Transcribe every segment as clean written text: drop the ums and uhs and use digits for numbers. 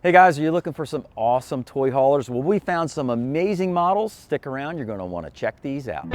Hey guys, are you looking for some awesome toy haulers? Well, we found some amazing models. Stick around, you're going to want to check these out.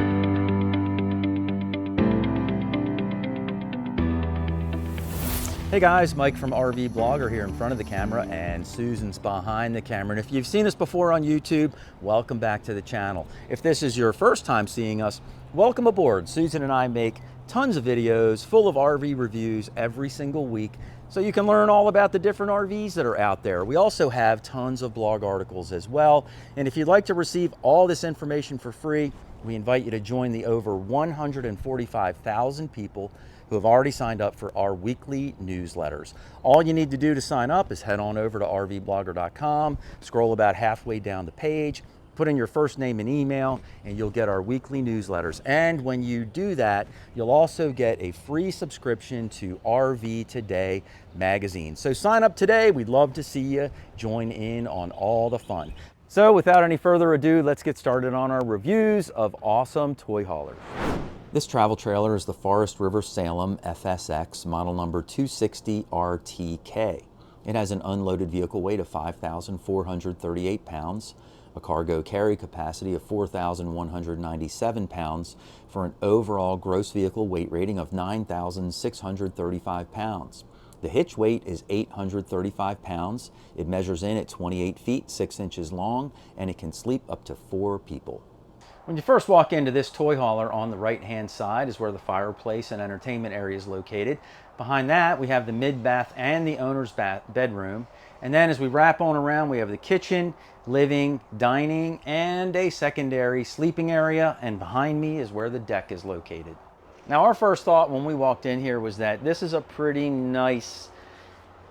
Hey guys, Mike from RVBlogger here in front of the camera, and Susan's behind the camera. And if you've seen us before on YouTube, welcome back to the channel. If this is your first time seeing us, welcome aboard. Susan and I make tons of videos full of RV reviews every single week, so you can learn all about the different RVs that are out there. We also have tons of blog articles as well. And if you'd like to receive all this information for free, we invite you to join the over 145,000 people who have already signed up for our weekly newsletters. All you need to do to sign up is head on over to rvblogger.com, scroll about halfway down the page, put in your first name and email, and you'll get our weekly newsletters. And when you do that, you'll also get a free subscription to RV Today magazine. So sign up today. We'd love to see you join in on all the fun. So without any further ado, let's get started on our reviews of awesome toy haulers. This travel trailer is the Forest River Salem FSX, model number 260 RTK. It has an unloaded vehicle weight of 5,438 pounds, a cargo carry capacity of 4,197 pounds, for an overall gross vehicle weight rating of 9,635 pounds. The hitch weight is 835 pounds. It measures in at 28 feet, 6 inches long, and it can sleep up to 4 people. When you first walk into this toy hauler, on the right-hand side is where the fireplace and entertainment area is located. Behind that, we have the mid-bath and the owner's bedroom. And then as we wrap on around, we have the kitchen, living, dining, and a secondary sleeping area. And behind me is where the deck is located. Now, our first thought when we walked in here was that this is a pretty nice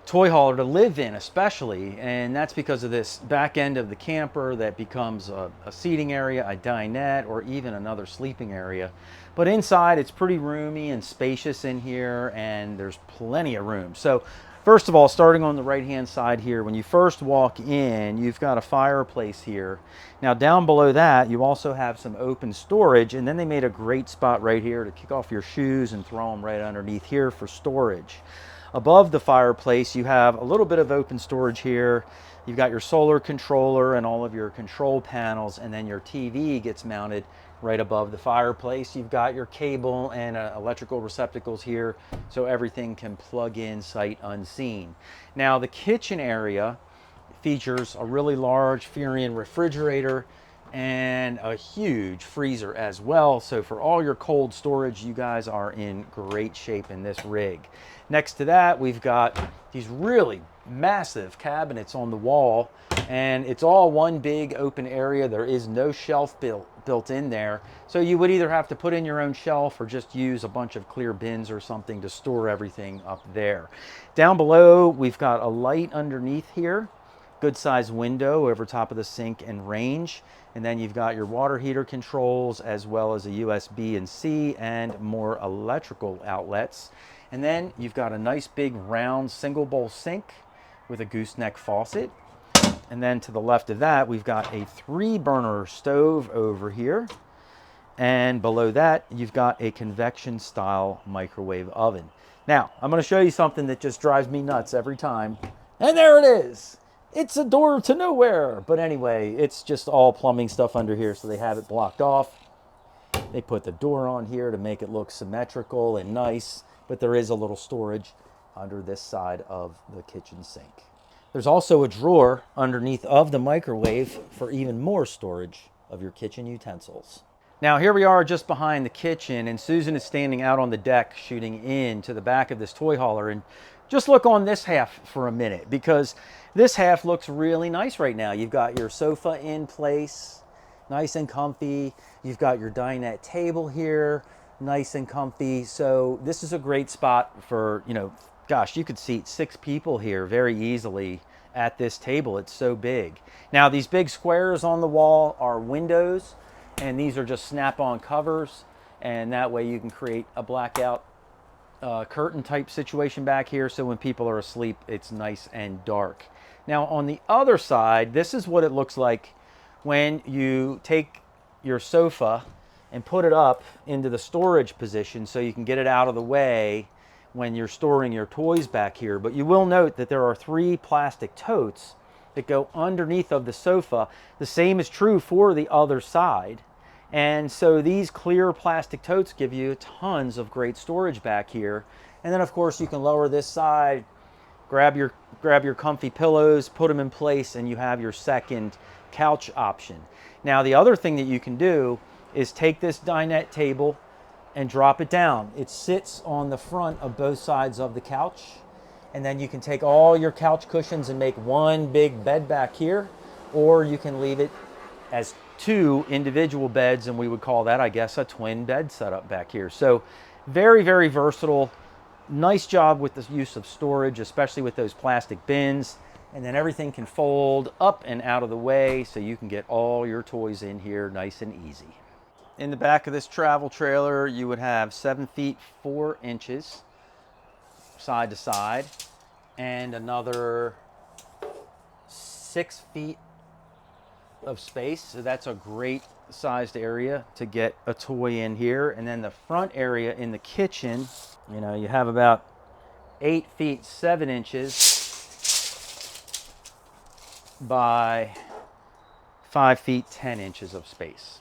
toy hauler to live in, especially, and that's because of this back end of the camper that becomes a seating area, a dinette, or even another sleeping area. But inside, it's pretty roomy and spacious in here, and there's plenty of room. So first of all, starting on the right hand side here, when you first walk in, you've got a fireplace here. Now down below that, you also have some open storage, and then they made a great spot right here to kick off your shoes and throw them right underneath here for storage. Above the fireplace, you have a little bit of open storage here. You've got your solar controller and all of your control panels, and then your TV gets mounted right above the fireplace. You've got your cable and electrical receptacles here, so everything can plug in sight unseen. Now, the kitchen area features a really large Furion refrigerator and a huge freezer as well. So for all your cold storage, you guys are in great shape in this rig. Next to that, we've got these really massive cabinets on the wall, and it's all one big open area. There is no shelf built in there. So you would either have to put in your own shelf or just use a bunch of clear bins or something to store everything up there. Down below, we've got a light underneath here. Good size window over top of the sink and range. And then you've got your water heater controls, as well as a USB and C and more electrical outlets. And then you've got a nice big round single bowl sink with a gooseneck faucet. And then to the left of that, we've got a 3-burner stove over here. And below that, you've got a convection style microwave oven. Now, I'm going to show you something that just drives me nuts every time. And there it is. It's a door to nowhere. But anyway, it's just all plumbing stuff under here, so they have it blocked off. They put the door on here to make it look symmetrical and nice, but there is a little storage under this side of the kitchen sink. There's also a drawer underneath of the microwave for even more storage of your kitchen utensils. Now here we are just behind the kitchen, and Susan is standing out on the deck shooting in to the back of this toy hauler. And just look on this half for a minute, because this half looks really nice right now. You've got your sofa in place, nice and comfy. You've got your dinette table here, nice and comfy. So this is a great spot for, gosh, you could seat 6 people here very easily at this table. It's so big. Now, these big squares on the wall are windows, and these are just snap-on covers, and that way you can create a blackout curtain type situation back here, so when people are asleep, it's nice and dark. Now, on the other side, this is what it looks like when you take your sofa and put it up into the storage position so you can get it out of the way when you're storing your toys back here. But you will note that there are 3 plastic totes that go underneath of the sofa. The same is true for the other side. And so these clear plastic totes give you tons of great storage back here. And then of course you can lower this side, grab your comfy pillows, put them in place, and you have your second couch option. Now the other thing that you can do is take this dinette table and drop it down. It sits on the front of both sides of the couch, and then you can take all your couch cushions and make one big bed back here, or you can leave it as two individual beds, and we would call that, I guess, a twin bed setup back here. So very, very versatile. Nice job with the use of storage, especially with those plastic bins. And then everything can fold up and out of the way, so you can get all your toys in here nice and easy. In the back of this travel trailer, you would have 7 feet 4 inches side to side, and another 6 feet of space. So that's a great sized area to get a toy in here. And then the front area in the kitchen, you know, you have about 8 feet 7 inches by 5 feet 10 inches of space.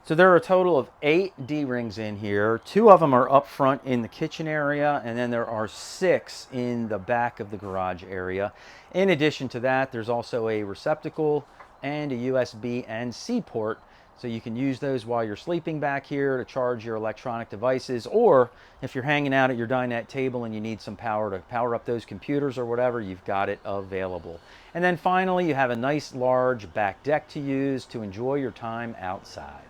So there are a total of 8 D-rings in here. 2 of them are up front in the kitchen area, and then there are 6 in the back of the garage area. In addition to that, there's also a receptacle and a USB and C port, so you can use those while you're sleeping back here to charge your electronic devices, or if you're hanging out at your dinette table and you need some power to power up those computers or whatever, you've got it available. And then finally, you have a nice large back deck to use to enjoy your time outside.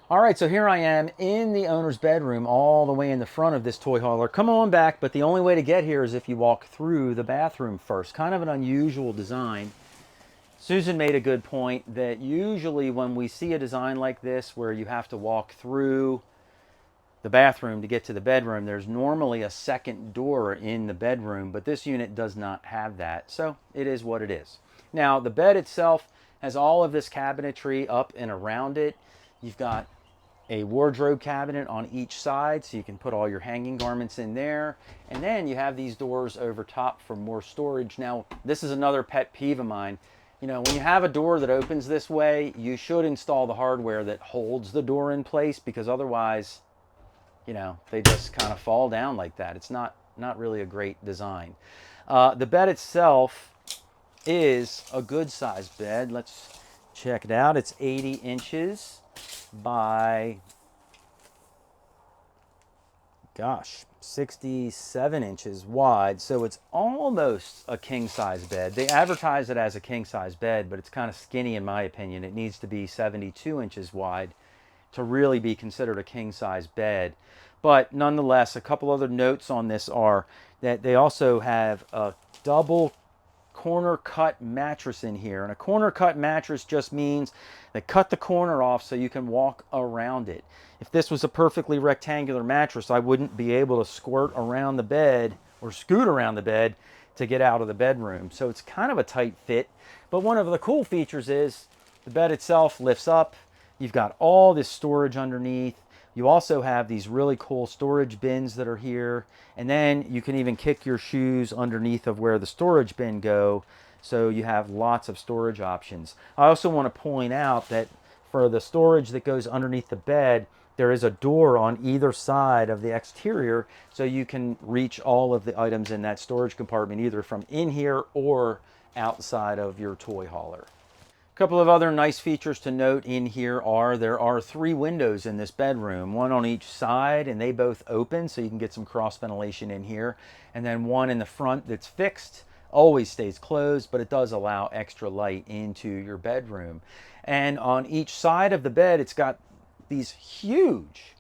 All right, so here I am in the owner's bedroom, all the way in the front of this toy hauler. Come on back, but the only way to get here is if you walk through the bathroom first. Kind of an unusual design. Susan made a good point that usually when we see a design like this where you have to walk through the bathroom to get to the bedroom, there's normally a second door in the bedroom, but this unit does not have that, so it is what it is. Now, the bed itself has all of this cabinetry up and around it. You've got a wardrobe cabinet on each side, so you can put all your hanging garments in there. And then you have these doors over top for more storage. Now, this is another pet peeve of mine. You know, when you have a door that opens this way, you should install the hardware that holds the door in place, because otherwise, you know, they just kind of fall down like that. It's not really a great design. The bed itself is a good sized bed. Let's check it out. It's 80 inches by, gosh, 67 inches wide, so it's almost a king size bed. They advertise it as a king size bed, but it's kind of skinny in my opinion. It needs to be 72 inches wide to really be considered a king size bed. But nonetheless, a couple other notes on this are that they also have a double corner cut mattress in here, and a corner cut mattress just means they cut the corner off so you can walk around it. If this was a perfectly rectangular mattress, I wouldn't be able to squirt around the bed or scoot around the bed to get out of the bedroom. So it's kind of a tight fit, but one of the cool features is the bed itself lifts up. You've got all this storage underneath. You also have these really cool storage bins that are here, and then you can even kick your shoes underneath of where the storage bin go, so you have lots of storage options. I also want to point out that for the storage that goes underneath the bed, there is a door on either side of the exterior, so you can reach all of the items in that storage compartment either from in here or outside of your toy hauler. A couple of other nice features to note in here are there are 3 windows in this bedroom, one on each side, and they both open so you can get some cross ventilation in here, and then one in the front that's fixed, always stays closed, but it does allow extra light into your bedroom. And on each side of the bed, it's got these huge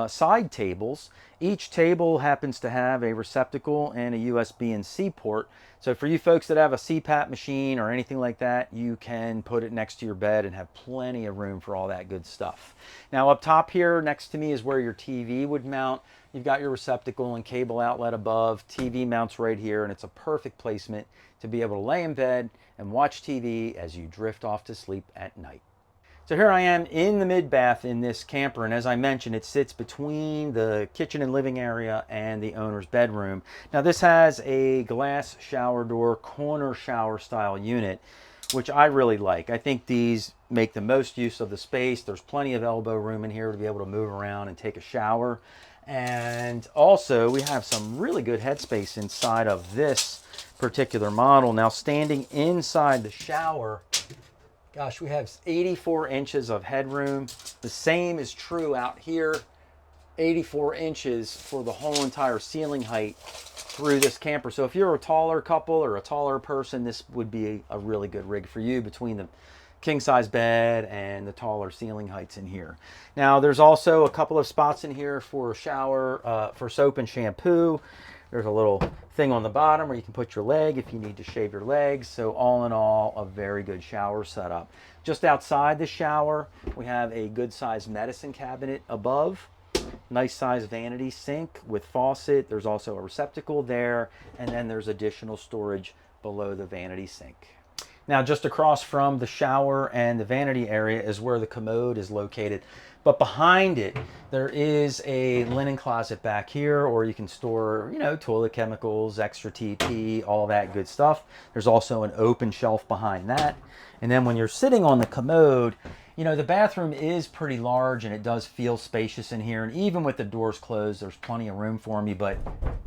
side tables. Each table happens to have a receptacle and a USB and C port. So for you folks that have a CPAP machine or anything like that, you can put it next to your bed and have plenty of room for all that good stuff. Now up top here next to me is where your TV would mount. You've got your receptacle and cable outlet above. TV mounts right here, and it's a perfect placement to be able to lay in bed and watch TV as you drift off to sleep at night. So here I am in the mid bath in this camper, and as I mentioned, it sits between the kitchen and living area and the owner's bedroom. Now this has a glass shower door, corner shower style unit, which I really like. I think these make the most use of the space. There's plenty of elbow room in here to be able to move around and take a shower. And also we have some really good headspace inside of this particular model. Now standing inside the shower, gosh, we have 84 inches of headroom. The same is true out here. 84 inches for the whole entire ceiling height through this camper. So if you're a taller couple or a taller person, this would be a really good rig for you between the king size bed and the taller ceiling heights in here. Now there's also a couple of spots in here for a shower, for soap and shampoo. There's a little thing on the bottom where you can put your leg if you need to shave your legs. So all in all, a very good shower setup. Just outside the shower, we have a good sized medicine cabinet above. Nice size vanity sink with faucet. There's also a receptacle there, and then there's additional storage below the vanity sink. Now just across from the shower and the vanity area is where the commode is located. But behind it, there is a linen closet back here, or you can store, you know, toilet chemicals, extra TP, all that good stuff. There's also an open shelf behind that. And then when you're sitting on the commode, you know, the bathroom is pretty large and it does feel spacious in here. And even with the doors closed, there's plenty of room for me, but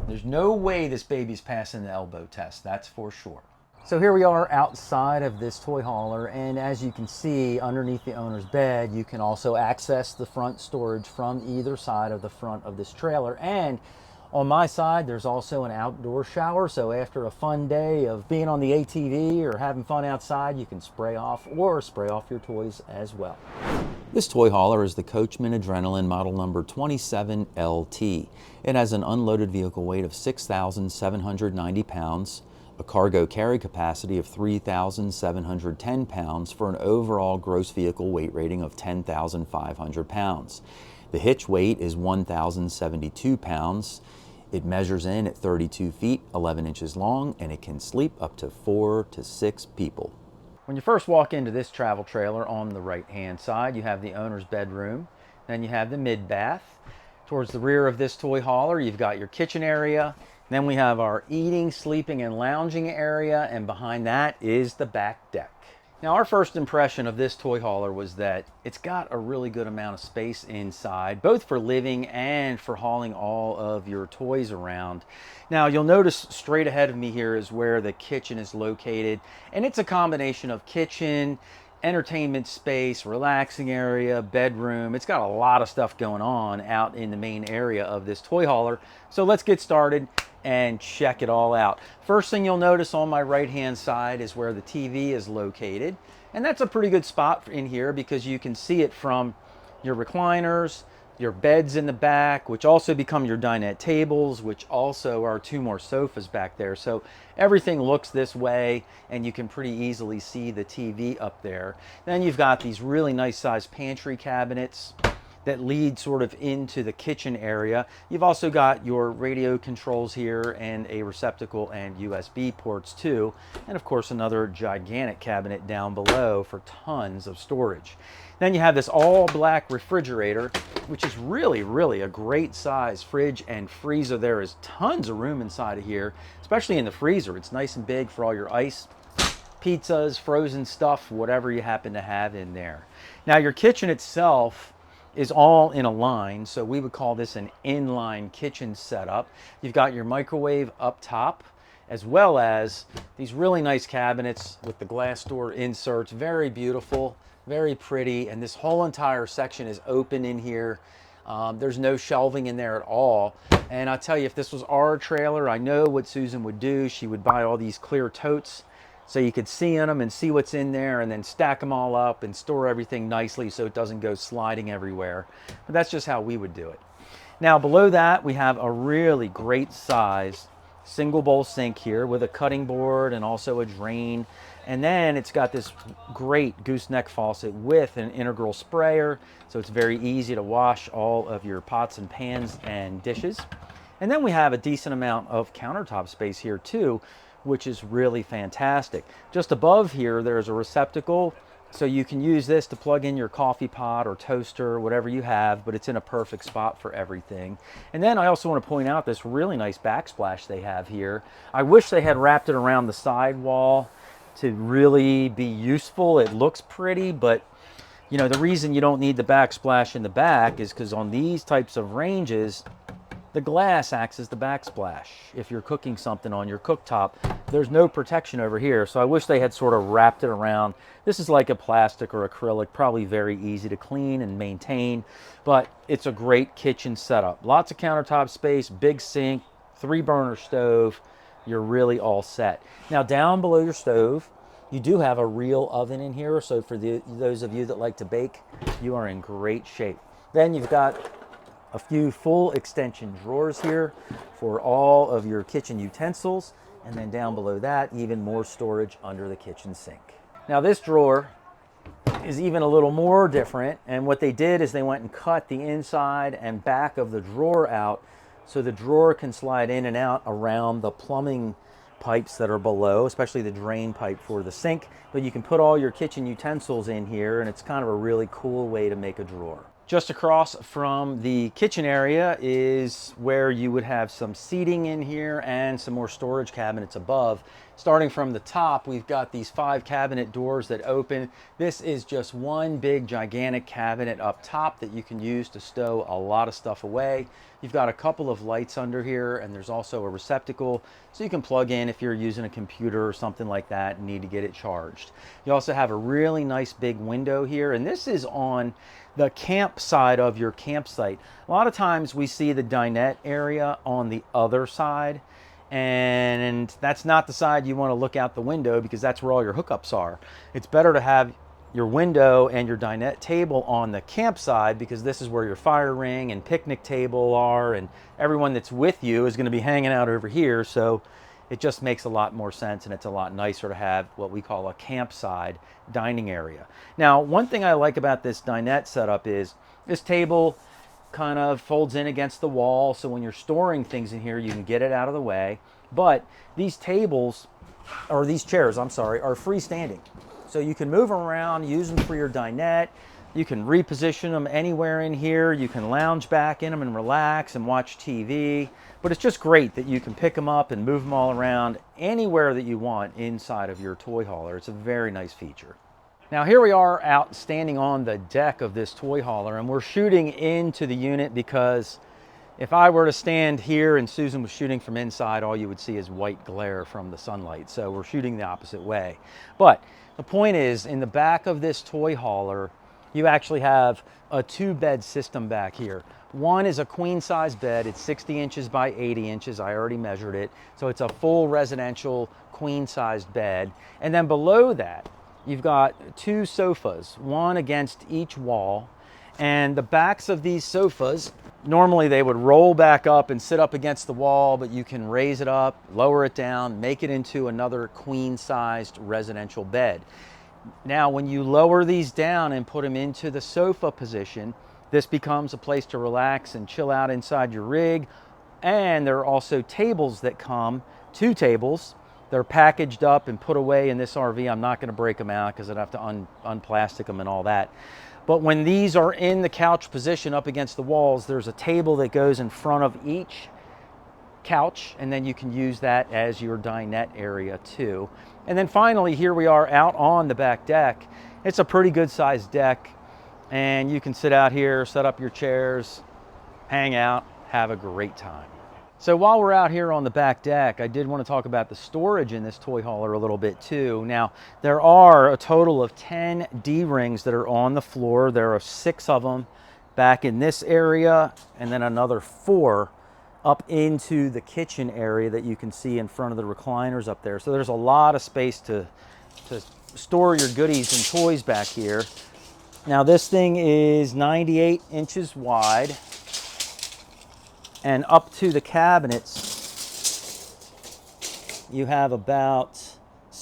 there's no way this baby's passing the elbow test, that's for sure. So here we are outside of this toy hauler, and as you can see underneath the owner's bed, you can also access the front storage from either side of the front of this trailer. And on my side, there's also an outdoor shower, so after a fun day of being on the ATV or having fun outside, you can spray off your toys as well. This toy hauler is the Coachmen Adrenaline model number 27LT. It has an unloaded vehicle weight of 6,790 pounds, a cargo carry capacity of 3,710 pounds for an overall gross vehicle weight rating of 10,500 pounds. The hitch weight is 1,072 pounds. It measures in at 32 feet, 11 inches long, and it can sleep up to 4 to 6 people. When you first walk into this travel trailer, on the right-hand side, you have the owner's bedroom. Then you have the mid-bath. Towards the rear of this toy hauler, you've got your kitchen area. Then we have our eating, sleeping, and lounging area, and behind that is the back deck. Now our first impression of this toy hauler was that it's got a really good amount of space inside, both for living and for hauling all of your toys around. Now you'll notice straight ahead of me here is where the kitchen is located, and it's a combination of kitchen, entertainment space, relaxing area, bedroom. It's got a lot of stuff going on out in the main area of this toy hauler. So let's get started and check it all out. First thing you'll notice on my right hand side is where the TV is located, and that's a pretty good spot in here because you can see it from your recliners, your beds in the back, which also become your dinette tables, which also are 2 more sofas back there. So everything looks this way, and you can pretty easily see the TV up there. Then you've got these really nice sized pantry cabinets that lead sort of into the kitchen area. You've also got your radio controls here and a receptacle and USB ports too. And of course another gigantic cabinet down below for tons of storage. Then you have this all black refrigerator, which is really a great size fridge and freezer. There is tons of room inside of here, especially in the freezer. It's nice and big for all your ice, pizzas, frozen stuff, whatever you happen to have in there. Now your kitchen itself is all in a line, so we would call this an inline kitchen setup. You've got your microwave up top, as well as these really nice cabinets with the glass door inserts. Very beautiful, very pretty, and this whole entire section is open in here. There's no shelving in there at all. And I tell you, if this was our trailer, I know what Susan would do. She would buy all these clear totes so you could see in them and see what's in there, and then stack them all up and store everything nicely so it doesn't go sliding everywhere. But that's just how we would do it. Now below that, we have a really great size single bowl sink here with a cutting board and also a drain. And then it's got this great gooseneck faucet with an integral sprayer, so it's very easy to wash all of your pots and pans and dishes. And then we have a decent amount of countertop space here too, which is really fantastic. Just above here, there's a receptacle So you can use this to plug in your coffee pot or toaster, whatever you have, but it's in a perfect spot for everything. And then I also want to point out this really nice backsplash they have here. I wish they had wrapped it around the sidewall to really be useful. It looks pretty, but you know, the reason you don't need the backsplash in the back is because on these types of ranges, the glass acts as the backsplash. If you're cooking something on your cooktop, there's no protection over here. So I wish they had sort of wrapped it around. This is like a plastic or acrylic, probably very easy to clean and maintain, but it's a great kitchen setup. Lots of countertop space, big sink, 3-burner stove. You're really all set. Now down below your stove, you do have a real oven in here. So for those of you that like to bake, you are in great shape. Then you've got a few full extension drawers here for all of your kitchen utensils, and then down below that, even more storage under the kitchen sink. Now this drawer is even a little more different, and what they did is they went and cut the inside and back of the drawer out so the drawer can slide in and out around the plumbing pipes that are below, especially the drain pipe for the sink, but you can put all your kitchen utensils in here, and it's kind of a really cool way to make a drawer. Just across from the kitchen area is where you would have some seating in here and some more storage cabinets above. Starting from the top, we've got these 5 cabinet doors that open. This is just one big gigantic cabinet up top that you can use to stow a lot of stuff away. You've got a couple of lights under here, and there's also a receptacle so you can plug in if you're using a computer or something like that and need to get it charged. You also have a really nice big window here, and this is on the camp side of your campsite. A lot of times we see the dinette area on the other side, and that's not the side you want to look out the window because that's where all your hookups are. It's better to have your window and your dinette table on the campsite because this is where your fire ring and picnic table are, and everyone that's with you is going to be hanging out over here. So it just makes a lot more sense, and it's a lot nicer to have what we call a campsite dining area. Now, one thing I like about this dinette setup is this table kind of folds in against the wall, so when you're storing things in here, you can get it out of the way. But these tables, or these chairs, I'm sorry, are freestanding. So you can move them around, use them for your dinette. You can reposition them anywhere in here. You can lounge back in them and relax and watch TV. But it's just great that you can pick them up and move them all around anywhere that you want inside of your toy hauler. It's a very nice feature. Now here we are out standing on the deck of this toy hauler, and we're shooting into the unit because if I were to stand here and Susan was shooting from inside, all you would see is white glare from the sunlight. So we're shooting the opposite way. But the point is, in the back of this toy hauler, you actually have a 2-bed system back here. One is a queen size bed. It's 60 inches by 80 inches. I already measured it. So it's a full residential queen sized bed. And then below that, you've got 2 sofas, one against each wall. And the backs of these sofas, normally they would roll back up and sit up against the wall, but you can raise it up, lower it down, make it into another queen sized residential bed. Now, when you lower these down and put them into the sofa position, this becomes a place to relax and chill out inside your rig. And there are also tables that come, 2 tables. They're packaged up and put away in this RV. I'm not going to break them out because I'd have to unplastic them and all that. But when these are in the couch position up against the walls, there's a table that goes in front of each couch, and then you can use that as your dinette area too. And then finally, here we are out on the back deck. It's a pretty good sized deck, and you can sit out here, set up your chairs, hang out, have a great time. So while we're out here on the back deck, I did want to talk about the storage in this toy hauler a little bit too. Now, there are a total of 10 D-rings that are on the floor. There are 6 of them back in this area, and then another 4 up into the kitchen area that you can see in front of the recliners up there. So there's a lot of space to store your goodies and toys back here. Now this thing is 98 inches wide, and up to the cabinets you have about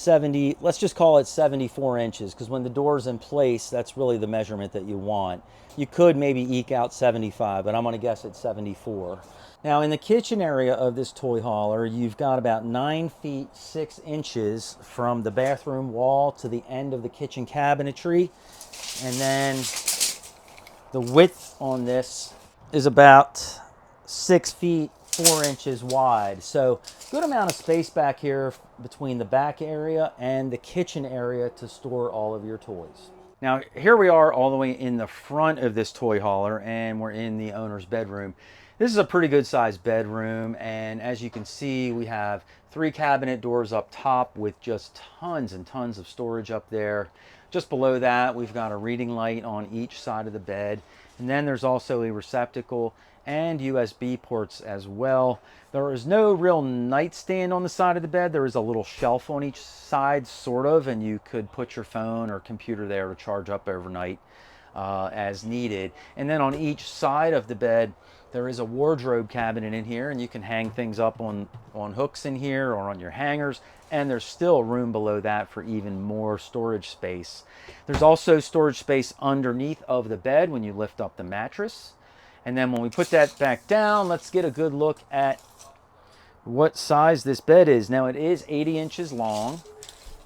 70, let's just call it 74 inches, because when the door's in place, that's really the measurement that you want. You could maybe eke out 75, but I'm going to guess it's 74. Now in the kitchen area of this toy hauler, you've got about 9 feet 6 inches from the bathroom wall to the end of the kitchen cabinetry. And then the width on this is about 6 feet 4 inches wide. So good amount of space back here between the back area and the kitchen area to store all of your toys. Now here we are all the way in the front of this toy hauler, and we're in the owner's bedroom. This is a pretty good sized bedroom, and as you can see, we have 3 cabinet doors up top with just tons and tons of storage up there. Just below that, we've got a reading light on each side of the bed, and then there's also a receptacle and USB ports as well. There is no real nightstand on the side of the bed. There is a little shelf on each side, sort of, and you could put your phone or computer there to charge up overnight as needed. And then on each side of the bed, there is a wardrobe cabinet in here, and you can hang things up on hooks in here or on your hangers, and there's still room below that for even more storage space. There's also storage space underneath of the bed when you lift up the mattress. And then when we put that back down, let's get a good look at what size this bed is. Now it is 80 inches long,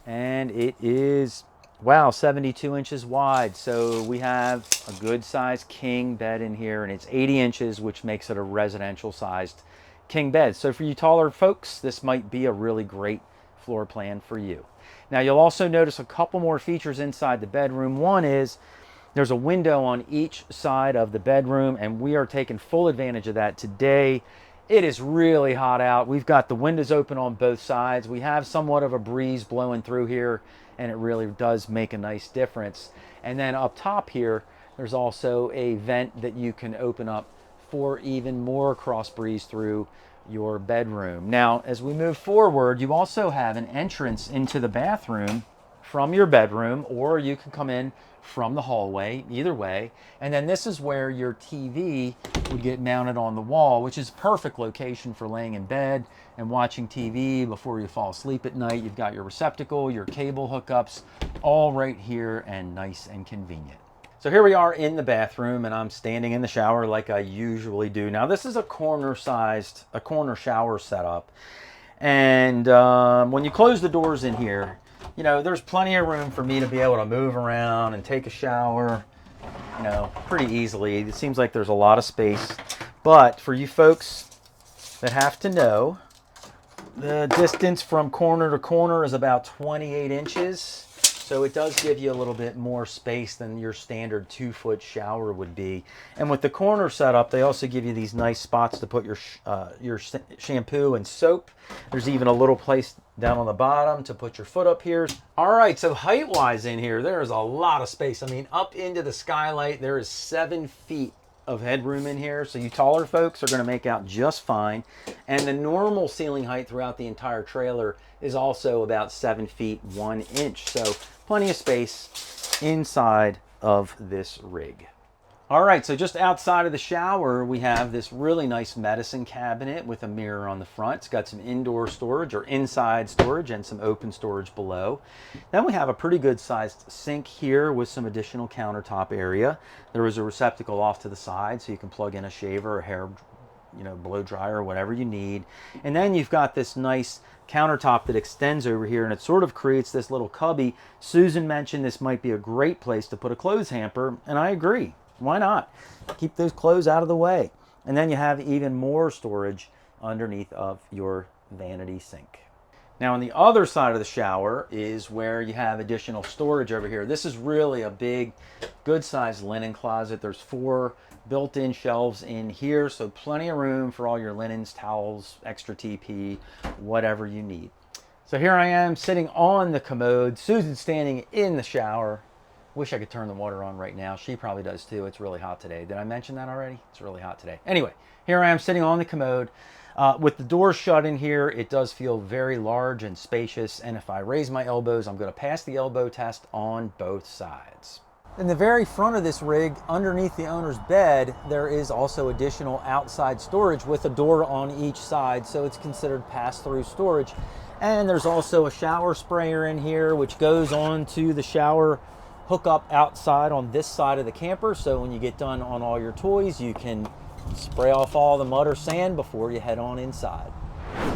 and it is, wow, 72 inches wide. So we have a good sized king bed in here, and it's 80 inches, which makes it a residential sized king bed. So for you taller folks, this might be a really great floor plan for you. Now you'll also notice a couple more features inside the bedroom. One is there's a window on each side of the bedroom, and we are taking full advantage of that today. It is really hot out. We've got the windows open on both sides. We have somewhat of a breeze blowing through here, and it really does make a nice difference. And then up top here, there's also a vent that you can open up for even more cross breeze through your bedroom. Now, as we move forward, you also have an entrance into the bathroom from your bedroom, or you can come in from the hallway, either way. And then this is where your TV would get mounted on the wall, which is a perfect location for laying in bed and watching TV before you fall asleep at night. You've got your receptacle, your cable hookups, all right here, and nice and convenient. So here we are in the bathroom, and I'm standing in the shower like I usually do. Now this is a corner shower setup. And when you close the doors in here, you know, there's plenty of room for me to be able to move around and take a shower, you know, pretty easily. It seems like there's a lot of space. But for you folks that have to know, the distance from corner to corner is about 28 inches. So it does give you a little bit more space than your standard 2-foot shower would be. And with the corner setup, they also give you these nice spots to put your shampoo and soap. There's even a little place down on the bottom to put your foot up here. All right, so height-wise in here, there is a lot of space. I mean, up into the skylight, there is 7 feet of headroom in here, so you taller folks are going to make out just fine. And the normal ceiling height throughout the entire trailer is also about 7 feet 1 inch. So plenty of space inside of this rig. All right, so just outside of the shower, we have this really nice medicine cabinet with a mirror on the front. It's got some indoor storage or inside storage and some open storage below. Then we have a pretty good sized sink here with some additional countertop area. There is a receptacle off to the side so you can plug in a shaver, a hair, blow dryer, whatever you need. And then you've got this nice countertop that extends over here, and it sort of creates this little cubby. Susan mentioned this might be a great place to put a clothes hamper, and I agree. Why not? Keep those clothes out of the way. And then you have even more storage underneath of your vanity sink. Now on the other side of the shower is where you have additional storage over here. This is really a big, good sized linen closet. There's 4 built-in shelves in here, so plenty of room for all your linens, towels, extra TP, whatever you need. So here I am sitting on the commode. Susan's standing in the shower. Wish I could turn the water on right now. She probably does too. It's really hot today. Did I mention that already? It's really hot today. Anyway, here I am sitting on the commode. With the door shut in here, it does feel very large and spacious. And if I raise my elbows, I'm going to pass the elbow test on both sides. In the very front of this rig, underneath the owner's bed, there is also additional outside storage with a door on each side. So it's considered pass-through storage. And there's also a shower sprayer in here, which goes on to the shower hookup outside on this side of the camper. So when you get done on all your toys, you can spray off all the mud or sand before you head on inside.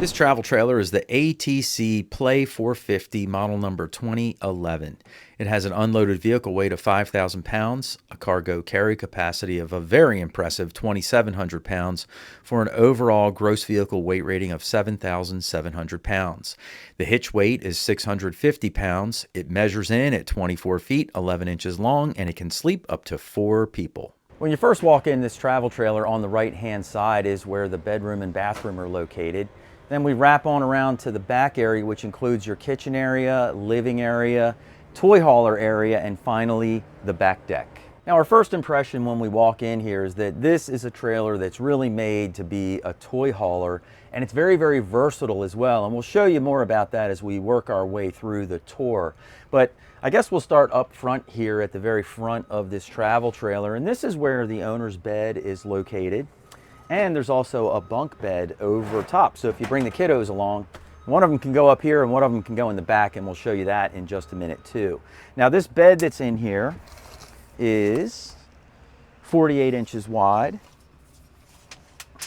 This travel trailer is the ATC Pla 450 model number 2011. It has an unloaded vehicle weight of 5,000 pounds, a cargo carry capacity of a very impressive 2,700 pounds for an overall gross vehicle weight rating of 7,700 pounds. The hitch weight is 650 pounds. It measures in at 24 feet, 11 inches long, and it can sleep up to 4 people. When you first walk in this travel trailer, on the right-hand side is where the bedroom and bathroom are located. Then we wrap on around to the back area, which includes your kitchen area, living area, toy hauler area, and finally the back deck. Now, our first impression when we walk in here is that this is a trailer that's really made to be a toy hauler, and it's very, very versatile as well. And we'll show you more about that as we work our way through the tour. But I guess we'll start up front here at the very front of this travel trailer, and this is where the owner's bed is located. And there's also a bunk bed over top. So if you bring the kiddos along, one of them can go up here and one of them can go in the back, and we'll show you that in just a minute too. Now, this bed that's in here is 48 inches wide,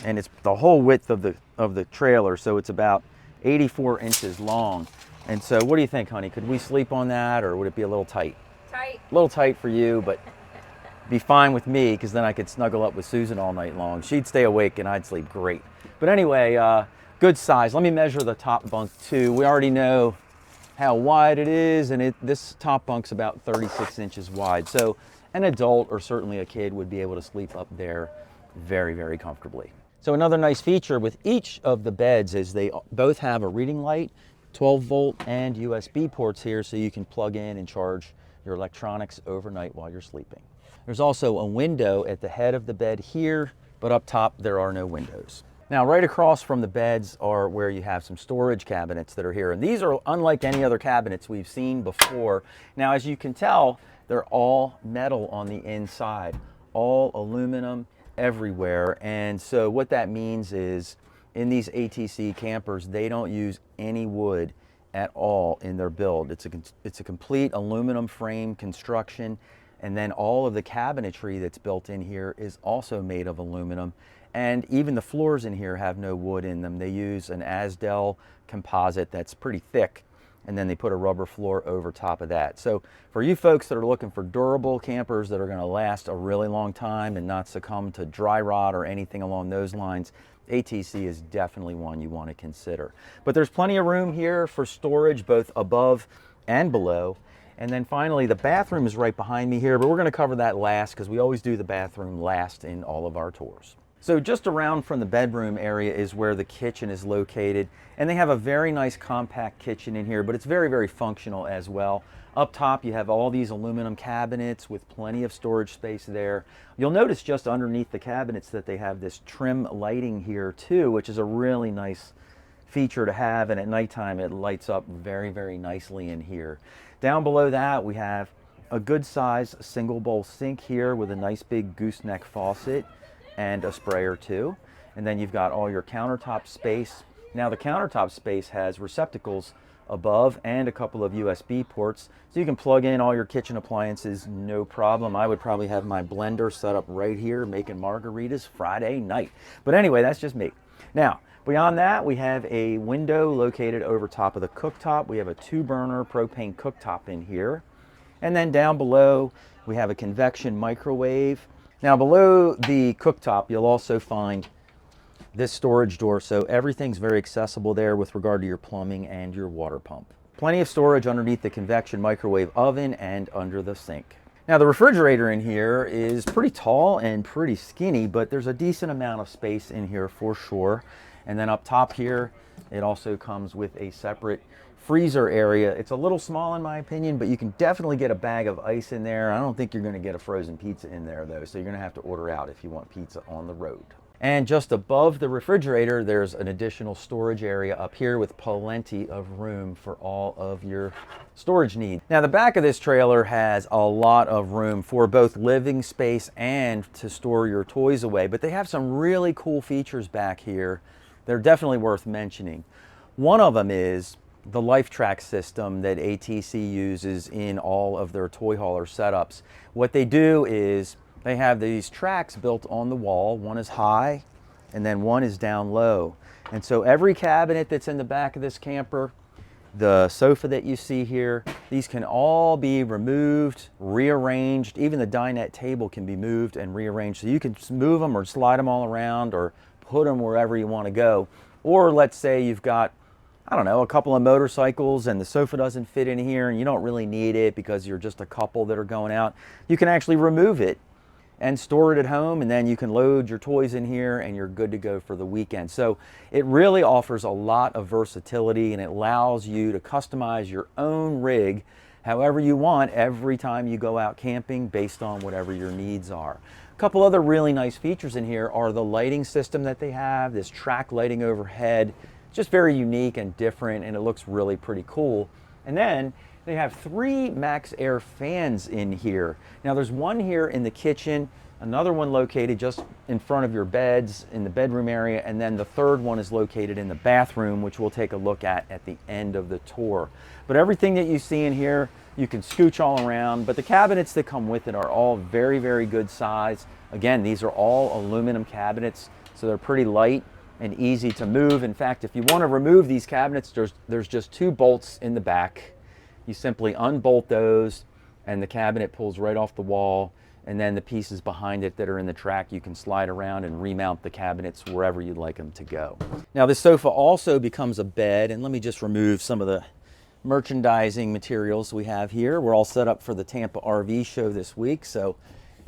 and it's the whole width of the trailer, so it's about 84 inches long. And so what do you think, honey? Could we sleep on that, or would it be a little tight? Tight. A little tight for you, but be fine with me, because then I could snuggle up with Susan all night long. She'd stay awake and I'd sleep great. But anyway, good size. Let me measure the top bunk too. We already know how wide it is, and this top bunk's about 36 inches wide. So an adult, or certainly a kid, would be able to sleep up there very, very comfortably. So another nice feature with each of the beds is they both have a reading light, 12 volt and USB ports here, so you can plug in and charge your electronics overnight while you're sleeping. There's also a window at the head of the bed here, but up top there are no windows. Now, right across from the beds are where you have some storage cabinets that are here, and these are unlike any other cabinets we've seen before. Now, as you can tell, they're all metal on the inside, all aluminum everywhere. And so what that means is, in these ATC campers, they don't use any wood at all in their build. It's a complete aluminum frame construction. And then all of the cabinetry that's built in here is also made of aluminum. And even the floors in here have no wood in them. They use an Asdel composite that's pretty thick, and then they put a rubber floor over top of that. So for you folks that are looking for durable campers that are gonna last a really long time and not succumb to dry rot or anything along those lines, ATC is definitely one you want to consider. But there's plenty of room here for storage, both above and below. And then finally, the bathroom is right behind me here, but we're going to cover that last, because we always do the bathroom last in all of our tours. So just around from the bedroom area is where the kitchen is located, and they have a very nice compact kitchen in here, but it's very, very functional as well. Up top, you have all these aluminum cabinets with plenty of storage space there. You'll notice just underneath the cabinets that they have this trim lighting here too, which is a really nice feature to have, and at nighttime it lights up very, very nicely in here. Down below that, we have a good size single bowl sink here with a nice big gooseneck faucet and a sprayer too. And then you've got all your countertop space. Now, the countertop space has receptacles above and a couple of USB ports, so you can plug in all your kitchen appliances, no problem. I would probably have my blender set up right here making margaritas Friday night. But anyway, that's just me. Now, beyond that, we have a window located over top of the cooktop. We have a 2-burner propane cooktop in here. And then down below, we have a convection microwave. Now, below the cooktop, you'll also find this storage door, so everything's very accessible there with regard to your plumbing and your water pump. Plenty of storage underneath the convection microwave oven and under the sink. Now, the refrigerator in here is pretty tall and pretty skinny, but there's a decent amount of space in here for sure. And then up top here, it also comes with a separate freezer area. It's a little small in my opinion, but you can definitely get a bag of ice in there. I don't think you're going to get a frozen pizza in there though, so you're going to have to order out if you want pizza on the road. And just above the refrigerator, there's an additional storage area up here with plenty of room for all of your storage needs. Now, the back of this trailer has a lot of room for both living space and to store your toys away, but they have some really cool features back here. They're definitely worth mentioning. One of them is the Life Track system that ATC uses in all of their toy hauler setups. What they do is they have these tracks built on the wall. One is high and then one is down low. And so every cabinet that's in the back of this camper, the sofa that you see here, these can all be removed, rearranged. Even the dinette table can be moved and rearranged. So you can move them or slide them all around or put them wherever you want to go. Or let's say you've got, I don't know, a couple of motorcycles and the sofa doesn't fit in here and you don't really need it because you're just a couple that are going out. You can actually remove it and store it at home, and then you can load your toys in here and you're good to go for the weekend. So it really offers a lot of versatility and it allows you to customize your own rig however you want every time you go out camping based on whatever your needs are. A couple other really nice features in here are the lighting system that they have, this track lighting overhead, just very unique and different, and it looks really pretty cool. And then they have 3 Max Air fans in here. Now there's one here in the kitchen, another one located just in front of your beds in the bedroom area, and then the third one is located in the bathroom, which we'll take a look at the end of the tour. But everything that you see in here, you can scooch all around, but the cabinets that come with it are all very, very good size. Again, these are all aluminum cabinets, so they're pretty light and easy to move. In fact, if you want to remove these cabinets, there's just 2 bolts in the back. You simply unbolt those and the cabinet pulls right off the wall, and then the pieces behind it that are in the track you can slide around and remount the cabinets wherever you'd like them to go. Now this sofa also becomes a bed, and let me just remove some of the merchandising materials we have here. We're all set up for the Tampa RV show this week, so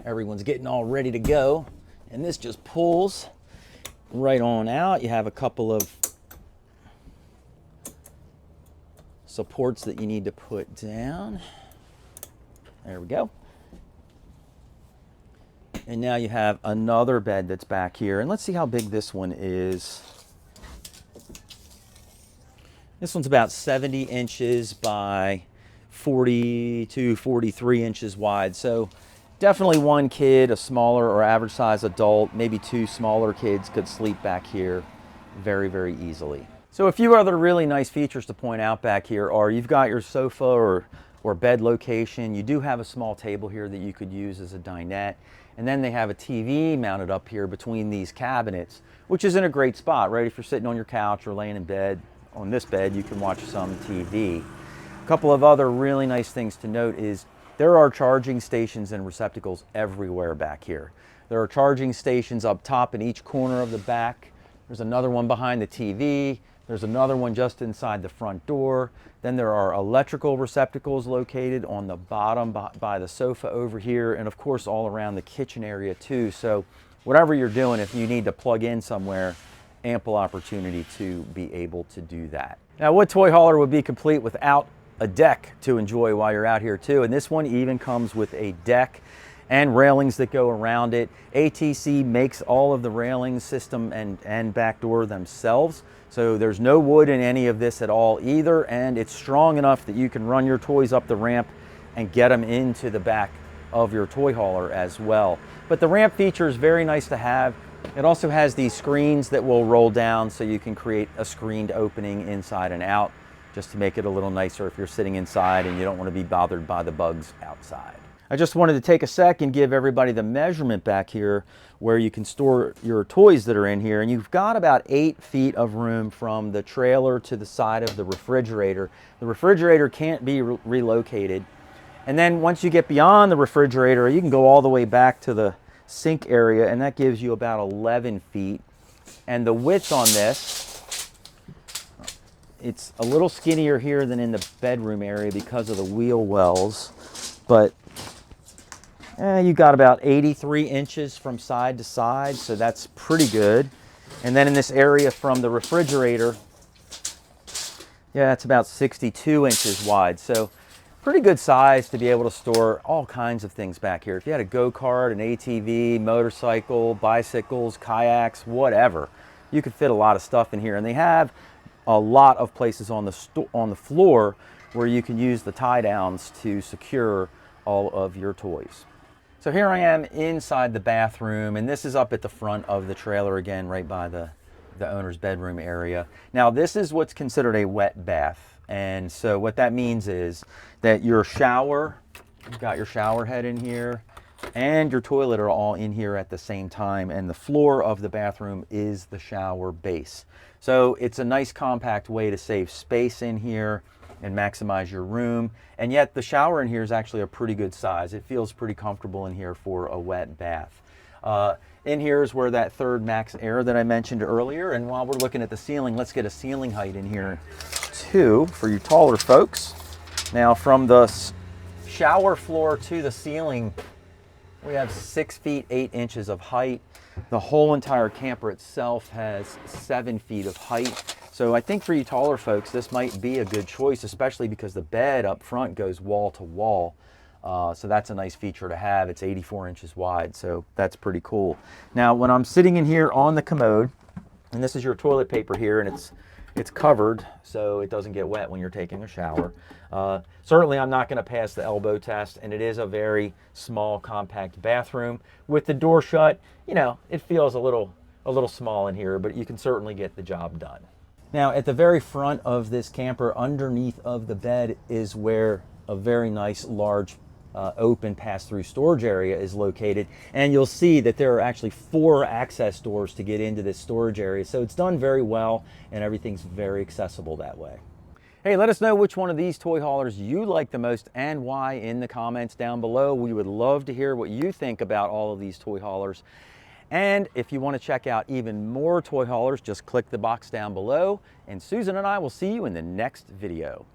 everyone's getting all ready to go, and this just pulls right on out. You have a couple of supports that you need to put down. There we go. And now you have another bed that's back here, and let's see how big this one is. This one's about 70 inches by 40 to 43 inches wide. So definitely one kid, a smaller or average size adult, maybe 2 smaller kids could sleep back here very, very easily. So a few other really nice features to point out back here are you've got your sofa or bed location. You do have a small table here that you could use as a dinette. And then they have a TV mounted up here between these cabinets, which is in a great spot, right? If you're sitting on your couch or laying in bed, on this bed, you can watch some TV. A couple of other really nice things to note is there are charging stations and receptacles everywhere back here. There are charging stations up top in each corner of the back. There's another one behind the TV. There's another one just inside the front door. Then there are electrical receptacles located on the bottom by the sofa over here, and of course all around the kitchen area too. So whatever you're doing, if you need to plug in somewhere, ample opportunity to be able to do that. Now, what toy hauler would be complete without a deck to enjoy while you're out here too? And this one even comes with a deck and railings that go around it. ATC makes all of the railing system and back door themselves. So there's no wood in any of this at all either, and it's strong enough that you can run your toys up the ramp and get them into the back of your toy hauler as well. But the ramp feature is very nice to have. It also has these screens that will roll down so you can create a screened opening inside and out, just to make it a little nicer if you're sitting inside and you don't want to be bothered by the bugs outside. I just wanted to take a sec and give everybody the measurement back here where you can store your toys that are in here. And you've got about 8 feet of room from the trailer to the side of the refrigerator. The refrigerator can't be relocated. And then once you get beyond the refrigerator, you can go all the way back to the sink area, and that gives you about 11 feet. And the width on this, it's a little skinnier here than in the bedroom area because of the wheel wells, but you got about 83 inches from side to side, so that's pretty good. And then in this area from the refrigerator, yeah, it's about 62 inches wide. So pretty good size to be able to store all kinds of things back here. If you had a go-kart, an ATV, motorcycle, bicycles, kayaks, whatever, you could fit a lot of stuff in here. And they have a lot of places on the floor where you can use the tie downs to secure all of your toys. So here I am inside the bathroom, and this is up at the front of the trailer again, right by the owner's bedroom area. Now this is what's considered a wet bath. And so what that means is that your shower, you've got your shower head in here, and your toilet are all in here at the same time, and the floor of the bathroom is the shower base. So it's a nice compact way to save space in here and maximize your room. And yet the shower in here is actually a pretty good size. It feels pretty comfortable in here for a wet bath. In here is where that third max air that I mentioned earlier. And while we're looking at the ceiling, let's get a ceiling height in here too for you taller folks. Now from the shower floor to the ceiling, we have 6 feet 8 inches of height. The whole entire camper itself has 7 feet of height. So I think for you taller folks, this might be a good choice, especially because the bed up front goes wall to wall. So that's a nice feature to have. It's 84 inches wide, so that's pretty cool. Now, when I'm sitting in here on the commode, and this is your toilet paper here, and it's covered so it doesn't get wet when you're taking a shower. Certainly I'm not going to pass the elbow test, and it is a very small, compact bathroom. With the door shut, you know, it feels a little small in here, but you can certainly get the job done. Now, at the very front of this camper, underneath of the bed, is where a very nice, large, open pass-through storage area is located, and you'll see that there are actually 4 access doors to get into this storage area. So it's done very well, and everything's very accessible that way. Hey, let us know which one of these toy haulers you like the most and why in the comments down below. We would love to hear what you think about all of these toy haulers. And if you want to check out even more toy haulers, just click the box down below, and Susan and I will see you in the next video.